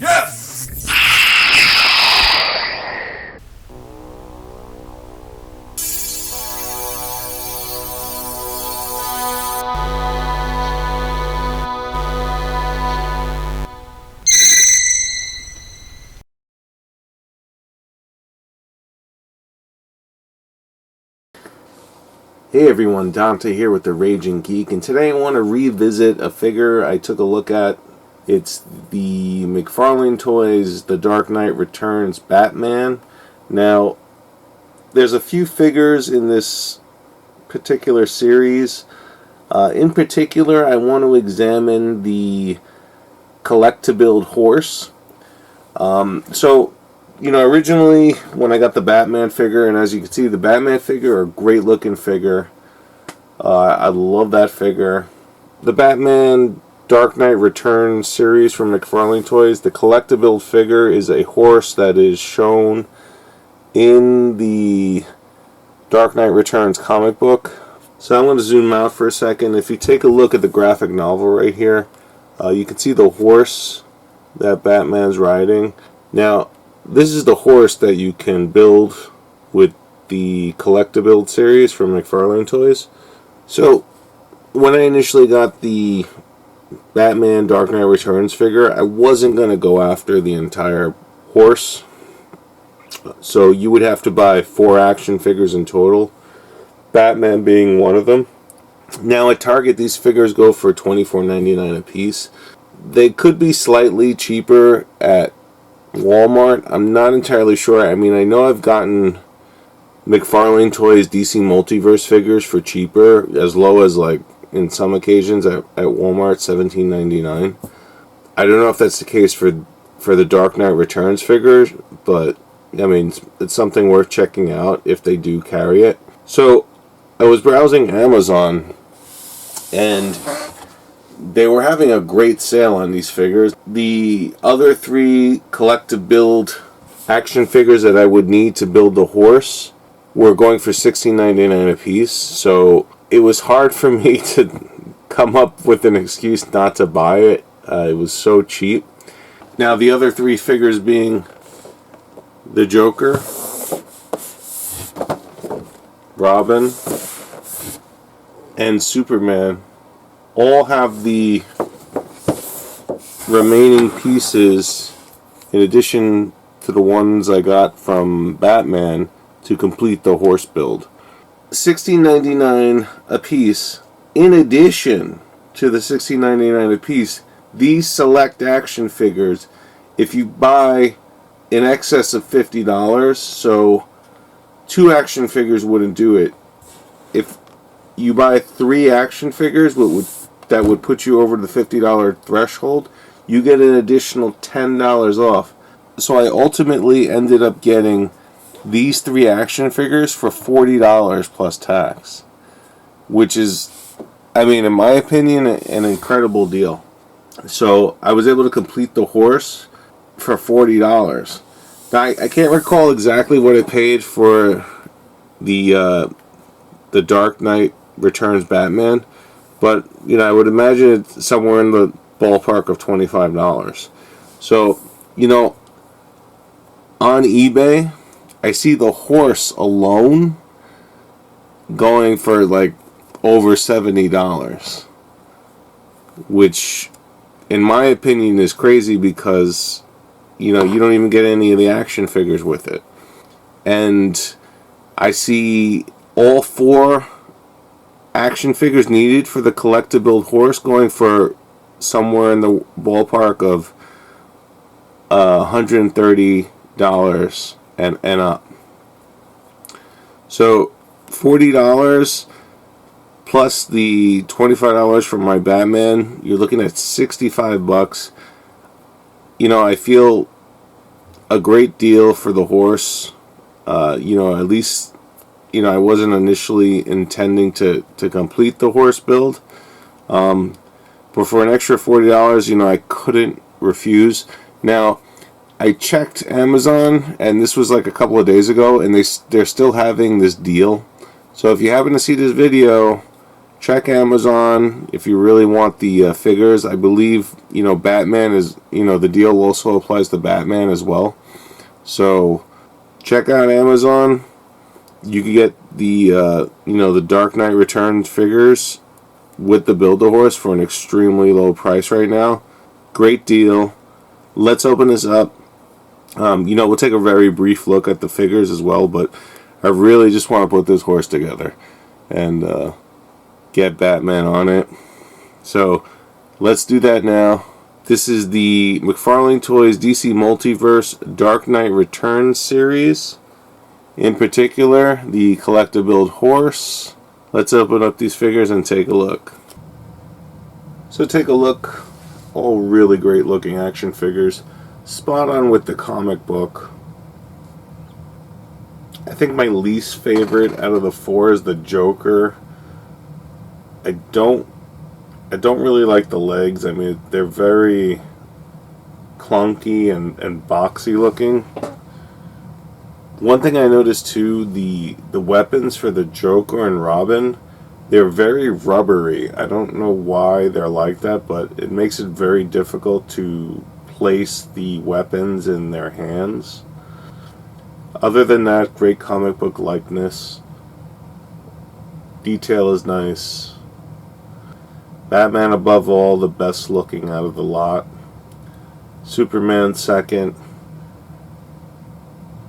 Yes! Hey everyone, Dante here with the Raging Geek, and today I want to revisit a figure I took a look at. It's the McFarlane Toys The Dark Knight Returns Batman. Now, there's a few figures in this particular series. In particular, I want to examine the collect-to-build horse. Originally when I got the Batman figure, and as you can see, the Batman figure, a great looking figure. I love that figure. The Batman Dark Knight Returns series from McFarlane Toys, the collectible figure is a horse that is shown in the Dark Knight Returns comic book. So I'm going to zoom out for a second. If you take a look at the graphic novel right here, you can see the horse that Batman's riding. Now, this is the horse that you can build with the Collect-to-Build series from McFarlane Toys. So, when I initially got the Batman Dark Knight Returns figure, I wasn't going to go after the entire horse. So, you would have to buy 4 action figures in total, Batman being one of them. Now, at Target, these figures go for $24.99 a piece. They could be slightly cheaper at Walmart. I'm not entirely sure. I mean, I know I've gotten McFarlane Toys DC Multiverse figures for cheaper, as low as, like, in some occasions at Walmart, $17.99. I don't know if that's the case for the Dark Knight Returns figures, but I mean, it's something worth checking out if they do carry it. So I was browsing Amazon, and they were having a great sale on these figures. The other 3 collect-to-build action figures that I would need to build the horse were going for $16.99 a piece, so it was hard for me to come up with an excuse not to buy it. It was so cheap. Now, the other 3 figures being the Joker, Robin, and Superman, all have the remaining pieces in addition to the ones I got from Batman to complete the horse build. $16.99 a piece. In addition to the $16.99 a piece, these select action figures, if you buy in excess of $50, so 2 action figures wouldn't do it. If you buy 3 action figures, that would put you over the $50 threshold, you get an additional $10 off. So I ultimately ended up getting these 3 action figures for $40 plus tax, which is, I mean, in my opinion, an incredible deal. So I was able to complete the horse for $40. Now, I can't recall exactly what I paid for the Dark Knight Returns Batman, but I would imagine it's somewhere in the ballpark of $25. So, on eBay, I see the horse alone going for like over $70, which in my opinion is crazy because you don't even get any of the action figures with it. And I see all 4 action figures needed for the collect-to-build horse going for somewhere in the ballpark of $130 and up. So $40 plus the $25 for my Batman, you're looking at $65. I feel a great deal for the horse. At least I wasn't initially intending to complete the horse build, but for an extra $40, I couldn't refuse. Now, I checked Amazon, and this was like a couple of days ago, and they're still having this deal. So if you happen to see this video, check Amazon if you really want the figures. I believe, Batman is, the deal also applies to Batman as well. So check out Amazon. You can get the Dark Knight Returns figures with the Build-A-Horse for an extremely low price right now. Great deal. Let's open this up. We'll take a very brief look at the figures as well, but I really just want to put this horse together and get Batman on it. So let's do that now. This is the McFarlane Toys DC Multiverse Dark Knight Returns series. In particular, the Collect-A-Build horse. Let's open up these figures and take a look. So take a look. All really great looking action figures. Spot on with the comic book. I think my least favorite out of the four is the Joker. I don't really like the legs. I mean, they're very clunky and boxy looking. One thing I noticed too, the weapons for the Joker and Robin, they're very rubbery. I don't know why they're like that, but it makes it very difficult to place the weapons in their hands. Other than that, great comic book likeness. Detail is nice. Batman above all, the best looking out of the lot. Superman second.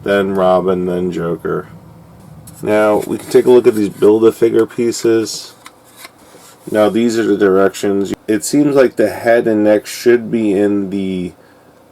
Then Robin, then Joker. Now we can take a look at these Build-A-Figure pieces. Now these are the directions. It seems like the head and neck should be in the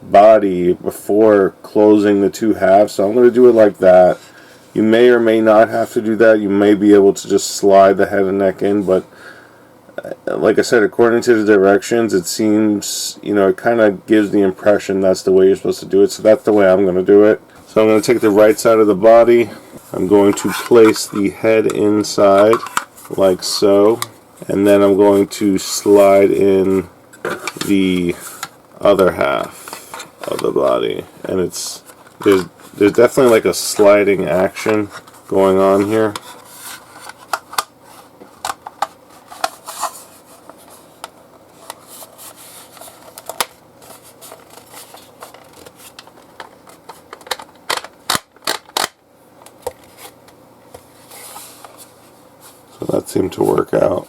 body before closing the two halves, so I'm going to do it like that. You may or may not have to do that. You may be able to just slide the head and neck in, but like I said, according to the directions, it seems, it kind of gives the impression that's the way you're supposed to do it, so that's the way I'm going to do it. So I'm going to take the right side of the body. I'm going to place the head inside, like so, and then I'm going to slide in the other half of the body, and there's definitely like a sliding action going on here. So that seemed to work out.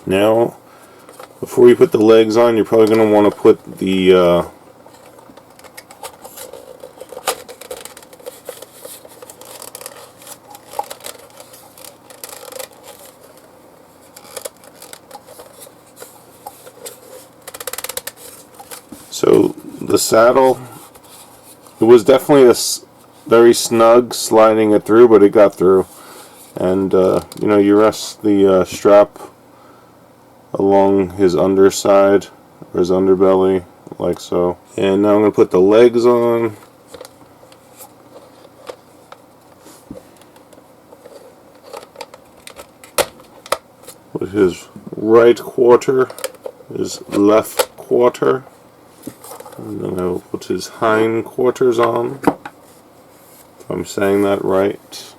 Now, before you put the legs on, you're probably going to want to put the so the saddle, it was definitely very snug sliding it through, but it got through. And you rest the strap along his underside or his underbelly, like so. And now I'm going to put the legs on. With his right quarter, his left quarter. And then I'll put his hind quarters on, if I'm saying that right.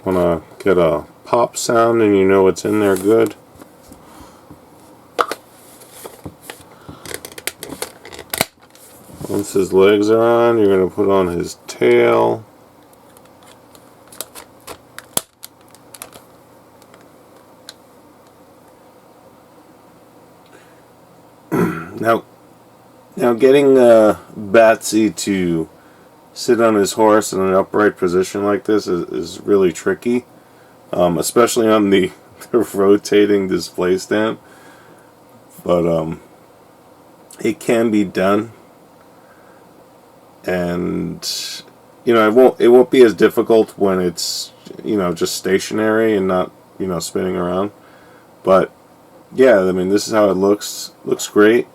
Want to get a pop sound and you know it's in there good. Once his legs are on, you're going to put on his tail. Now getting Batsy to sit on his horse in an upright position like this is really tricky, especially on the rotating display stand. But it can be done, and it won't be as difficult when it's just stationary and not spinning around. But yeah, I mean, this is how it looks. Looks great.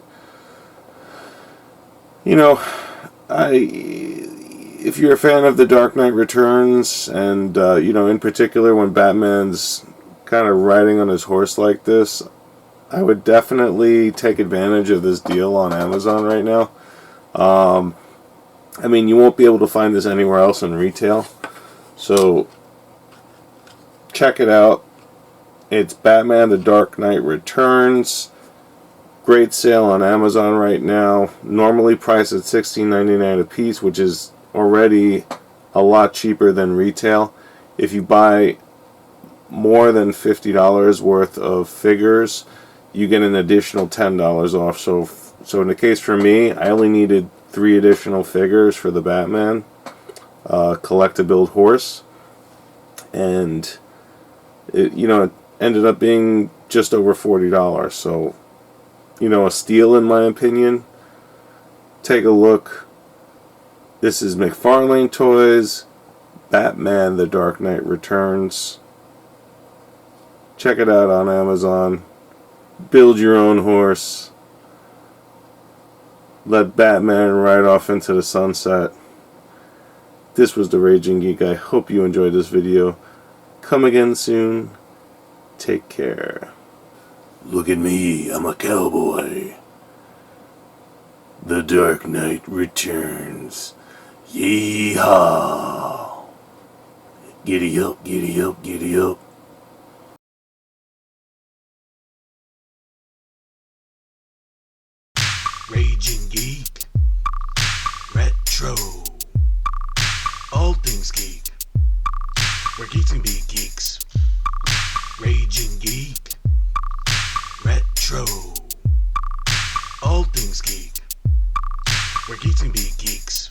If you're a fan of The Dark Knight Returns, and in particular when Batman's kind of riding on his horse like this, I would definitely take advantage of this deal on Amazon right now. I mean, you won't be able to find this anywhere else in retail. So, check it out. It's Batman The Dark Knight Returns. Great sale on Amazon right now. Normally priced at $16.99 a piece, which is already a lot cheaper than retail. If you buy more than $50 worth of figures, you get an additional $10 off. So in the case for me, I only needed 3 additional figures for the Batman collect-to-build horse, and it ended up being just over $40. So, a steal in my opinion. Take a look. This is McFarlane Toys, Batman The Dark Knight Returns. Check it out on Amazon. Build your own horse. Let Batman ride off into the sunset. This was the Raging Geek. I hope you enjoyed this video. Come again soon. Take care. Look at me, I'm a cowboy. The Dark Knight returns. Yeehaw! Giddy up, giddy up, giddy up. Raging Geek, Retro, all things geek, where geeks can be geeks. Raging Geek, Retro, all things geek, where geeks can be geeks.